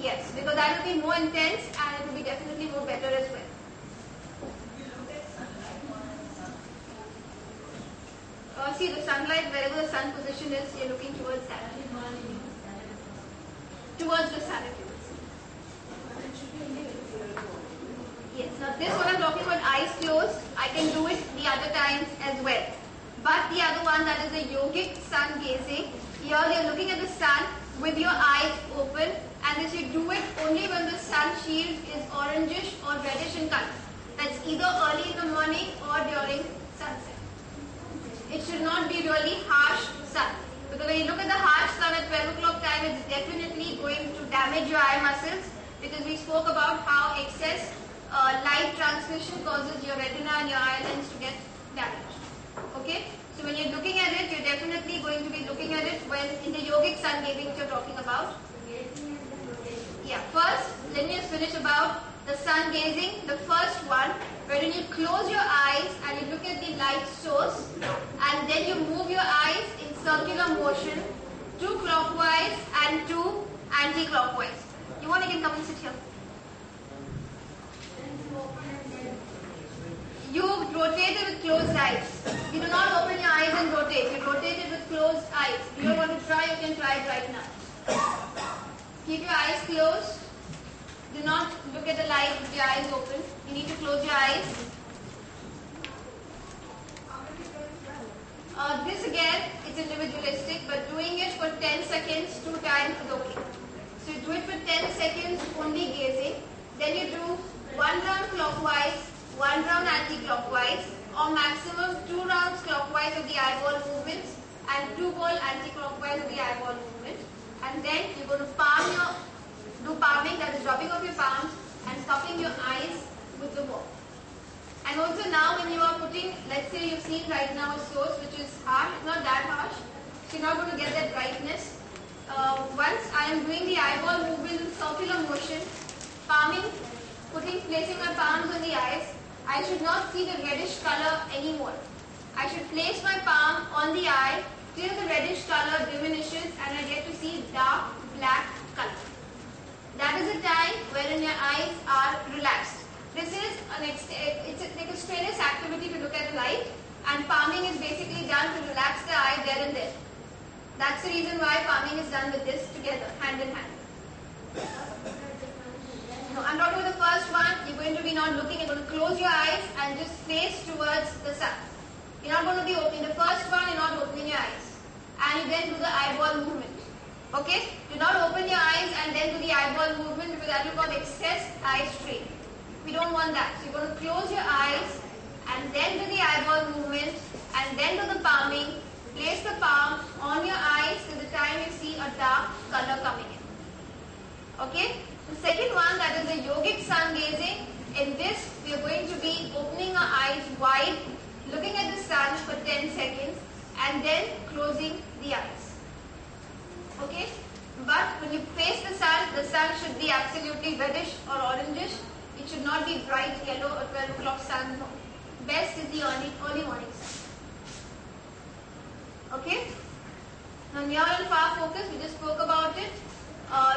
Yes, because that will be more intense and it will be definitely more better as well. See the sunlight, wherever the sun position is, you're looking towards that. Towards the sun. Yes, now this one I'm talking about eyes closed. I can do it the other times as well. But the other one, that is the yogic sun gazing. Here you're looking at the sun with your eyes open, and this you do it only when the sun shield is orangish or reddish in color. That's either early in the morning or during sunset. It should not be really harsh sun, because when you look at the harsh sun at 12 o'clock time, it's definitely going to damage your eye muscles, because we spoke about how excess light transmission causes your retina and your eye lens to get damaged. Okay, so when you're looking at it, you're definitely going to be looking at it when in the yogic sun gazing which you're talking about. Yeah, first let me just finish about the sun gazing. The first one, wherein you close your eyes and you look at the light source, and then you move your eyes in circular motion, 2 clockwise and 2 anti-clockwise. You want, you can come and sit here. You rotate it with closed eyes. You do not open your eyes and rotate. You rotate it with closed eyes. If you don't want to try, you can try it right now. Keep your eyes closed. Do not look at the light with your eyes open. You need to close your eyes. This again, it's individualistic, but doing it for 10 seconds 2 times is okay. So you do it for 10 seconds only gazing. Then you do 1 round clockwise, 1 round anti-clockwise, or maximum 2 rounds clockwise of the eyeball movements and 2 ball anti-clockwise of the eyeball movement. And then you're going to do palming, that is rubbing of your palms and cupping your eyes with the wall. And also now when you are putting, let's say you've seen right now a source which is harsh, not that harsh, so you're not going to get that brightness. Once I am doing the eyeball movement in circular motion, palming, placing my palms on the eyes, I should not see the reddish color anymore. I should place my palm on the eye till the reddish color diminishes and I get to see dark black color. That is a time wherein your eyes are relaxed. This is it's like a strenuous activity to look at the light, and palming is basically done to relax the eye there and then. That's the reason why palming is done with this together, hand in hand. No, I'm talking about the first one. You're going to be not looking, you're going to close your eyes and just face towards the sun. You're not going to be opening. The first one, you're not opening your eyes. And you then do the eyeball movement. Okay? Do not open your eyes and then do the eyeball movement, because that will cause excess eye strain. We don't want that. So you're going to close your eyes and then do the eyeball movement and then do the palming. Place the palm on your eyes till the time you see a dark color coming in. Okay? The second one, that is the yogic sun gazing. In this, we are going to be opening our eyes wide, looking at the sun for 10 seconds and then closing the eyes. Okay? But when you face the sun should be absolutely reddish or orangish. It should not be bright yellow or 12 o'clock sun. No. Best is the early morning sun. Okay? Now near and far focus, we just spoke about it.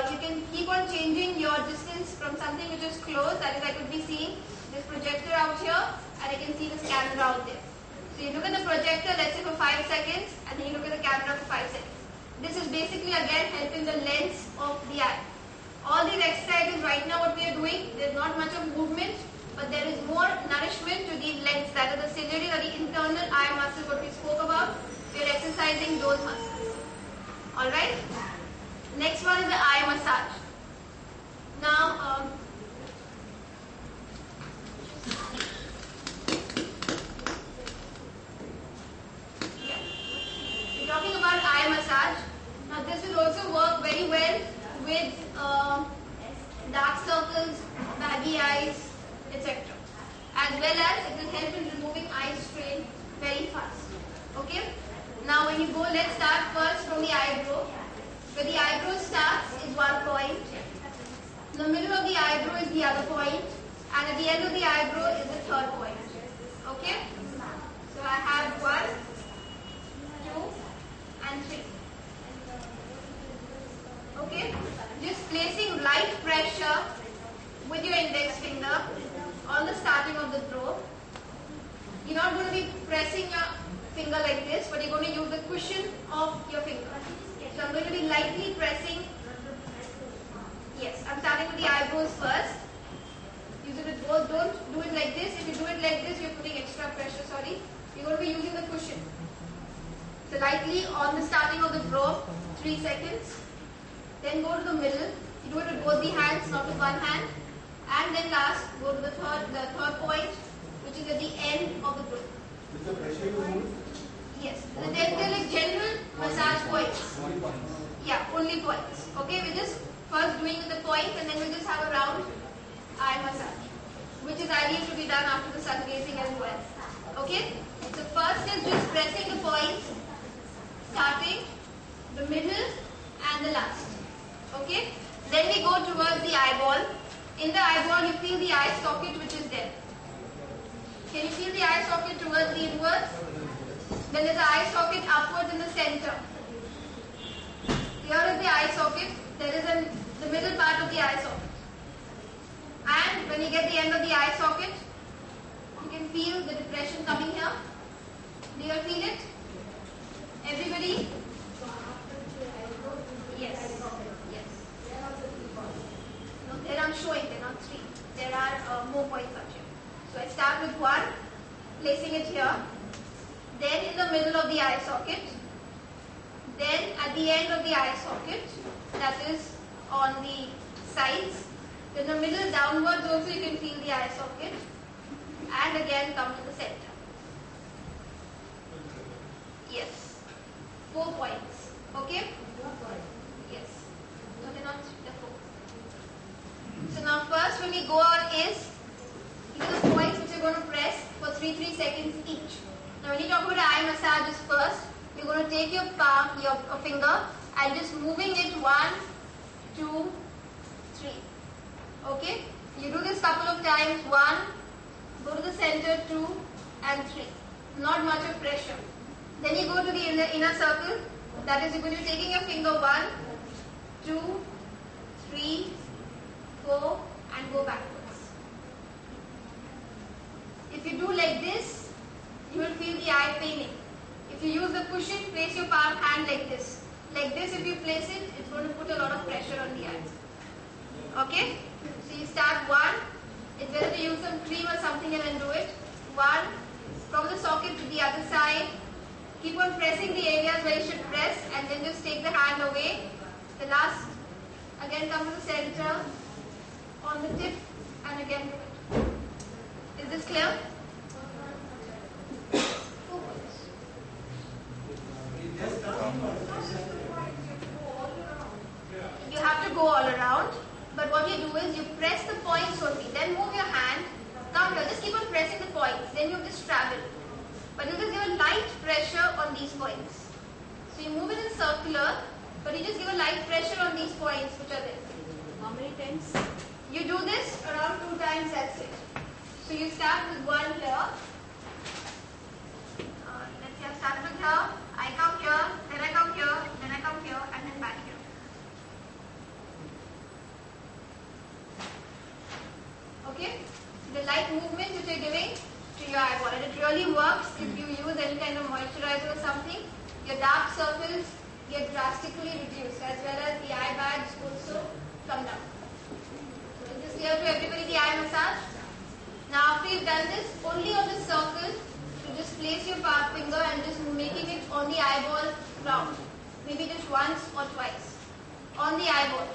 You can keep on changing your distance from something which is close, that is I could be seeing this projector out here and I can see this camera out there. So you look at the projector, let's say for 5 seconds, and then you look at the camera for 5 seconds. This is basically again helping the lens of the eye. All these exercises right now what we are doing, there is not much of movement, but there is more nourishment to the lens, that is the ciliary or the internal eye muscle what we spoke about. We are exercising those muscles. Alright? Next one is the eye massage. Now, we're talking about eye massage. Now this will also work very well with dark circles, baggy eyes, etc. As well as it will help in removing eye strain very fast. Okay? Now when you go, let's start first from the eyebrow. Where the eyebrow starts is 1 point. The middle of the eyebrow is the other point. And at the end of the eyebrow is the 3rd point. Okay? So I have 1, 2 and 3. Okay? Just placing light pressure with your index finger on the starting of the probe. You're not going to be pressing your finger like this, but you're going to use the cushion of your finger. So I'm going to be lightly pressing. Yes, I'm starting with the eyebrows first. Use it with both. Don't do it like this. If you do it like this, you're putting extra pressure, sorry. You're going to be using the cushion. So lightly on the starting of the probe, 3 seconds. Then go to the middle. You do it with both the hands, not with one hand. And then last, go to the third point, which is at the end of the probe. Is the pressure you move? Yes. Then they're like general massage points. Only points. Yeah, only points. Okay, we're just first doing with the point and then we'll just have a round eye massage, which is ideal to be done after the sun gazing as well. Okay? So first is just pressing the points, starting, the middle and the last. Okay? Then we go towards the eyeball. In the eyeball you feel the eye socket which is there. Can you feel the eye socket towards the inwards? Then there's an eye socket upwards in the center. Here is the eye socket. There is the middle part of the eye socket. And when you get the end of the eye socket, you can feel the depression coming here. Do you feel it? Everybody? Yes. Yes. No, there I'm showing, there are not 3. There are more points up here. So I start with 1, placing it here. Then in the middle of the eye socket. Then at the end of the eye socket, that is on the sides. In the middle downwards also you can feel the eye socket. And again come to the center. Yes. 4 points. Okay? Yes. No, they're not. They're 4. So now first when we go on is, these are the points which you're going to press for 3 seconds each. Now when you talk about eye massages first, you're going to take your palm, your finger and just moving it 1, 2, 3. Okay? You do this couple of times. 1, go to the center, 2 and 3. Not much of pressure. Then you go to the inner circle. That is, you're going to be taking your finger 1, 2, 3, 4 and go backwards. If you do like this, you will feel the eye paining. If you use the cushion, place your palm hand like this. Like this, if you place it, it's going to put a lot of pressure on the eye. Okay? So you start 1. It's better to use some cream or something and then do it. 1. From the socket to the other side. Keep on pressing the areas where you should press and then just take the hand away. The last, again come to the center, on the tip and again do it. Is this clear? You have to go all around, but what you do is you press the points only, then move your hand, come here, just keep on pressing the points, then you just travel. But you just give a light pressure on these points. So you move it in circular, but you just give a light pressure on these points which are there. How many times? You do this around 2 times, that's it. So you start with 1 here. Let's say I start with here, I come here, then I come here, then I come here, and then back here. Okay? The light movement which you're giving to your eyeball. And it really works if you use any kind of moisturizer or something. Your dark circles get drastically reduced as well as the eye bags also come down. So is this clear to everybody, the eye massage? Now after you've done this, only on the circle, you just place your palm finger and just making it on the eyeball round. Maybe just once or twice. On the eyeball.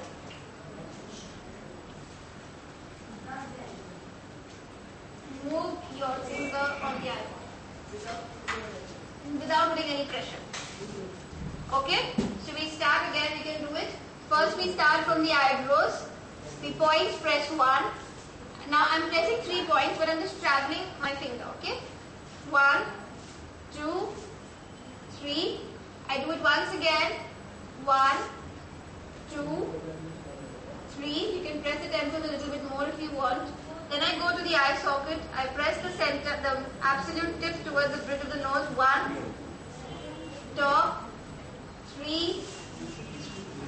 Move your finger on the eyeball. Without putting any pressure. Okay? So we start again, we can do it. First we start from the eyebrows. The points press 1. Now I'm pressing 3 points, but I'm just traveling my finger, okay? 1, 2, 3. I do it once again. 1, 2, 3. You can press the temple a little bit more if you want. Then I go to the eye socket. I press the center, the absolute tip towards the bridge of the nose. 1, 2, 3,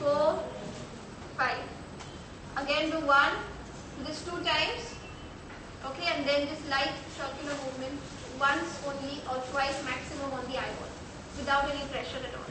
4, 5. Again do one, do this 2 times. Okay, and then this light circular movement once only or twice maximum on the eyeball without any pressure at all.